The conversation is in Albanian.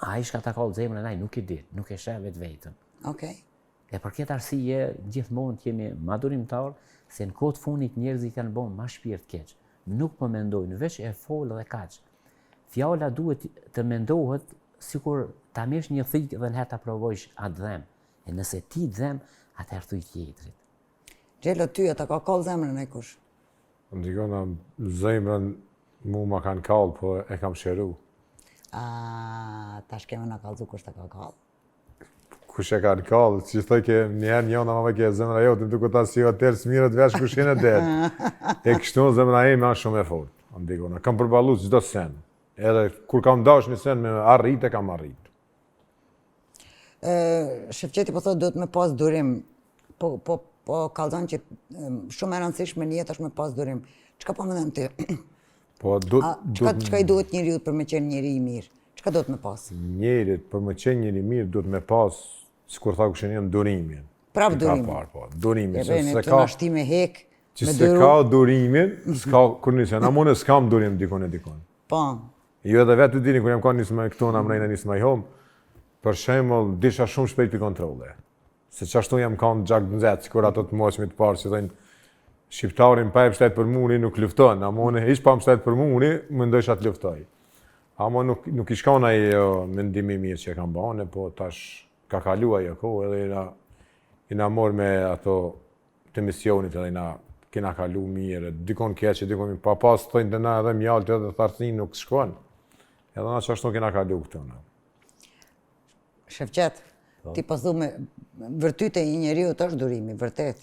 ai shka ta kallë zemrën, ai nuk i di, nuk e sheh vetë vetën. Okej. E për këtë arsye, gjithmonë jemi madurimtar, se në kohët fundit njerëzit janë bën ma shpirt keq. Nuk po mendojnë, veç e folë dhe kaq. Fjala duhet të mendohet sikur ta merresh një thikë dhe në herë ta provojsh atë dhem. E nëse ti dhem, atëherë thuj tjetrit. Gjelo ty, ata ka kallë zemrën e kush? Ndikona zemrën mu ma kanë kallë, po e kam shëru. Tash keme na kallëzu kush ta ka kallë. Kush e kanë kallë, që thoj ke njëherë njona ma ke zemra jote, më duket as si hotel smirët veç kushin e det. E kështu zemra ime është shumë e fortë. Ndikona, kam përballu çdo sen. Edhe kur kam dash një sen me arrit, e kam arrit. Shefqeti po thotë duhet me pas durim, po kallzon që shumë e rëndësishme në jetë është me pas durim. Çka po mendon ti? Po Çka i duhet njeriu për me qenë njeri i mirë? Çka duhet me pas? Njerit për me qenë njeri mirë duhet me pas, sikur tha kushin jam durimin. Prap durimin. Po, durimin, Se ka shtime hek. Që se ka durimin, s'ka kur nisë, na mune s'kam durim dikon e dikon. Po. Jo edhe vetë dini, kur jam ka nisë me këto na mrejnë nisë me hom, për shembull, disha shumë shpejt për kontrole. Se qashtu jam kanë gjak nxehtë, kur ato të moshmit të parë që thënë shqiptarin pa e mbështet për muni nuk lufton, amone hiç pa mbështet për muni, mendoj atë luftoj. Amo nuk i shkon ai mendimi mirë që kam bënë, po tash ka kaluar ajo kohë edhe ina mor me ato të misionit edhe kena kalu mirë, dikon keq, dikon pa pas thonë na edhe mjaltë edhe tharsin nuk shkon. Edhe na çashtu kena kalu këtu na. Shefqet, ti po thume vërtyte i njeriu është durimi, vërtet.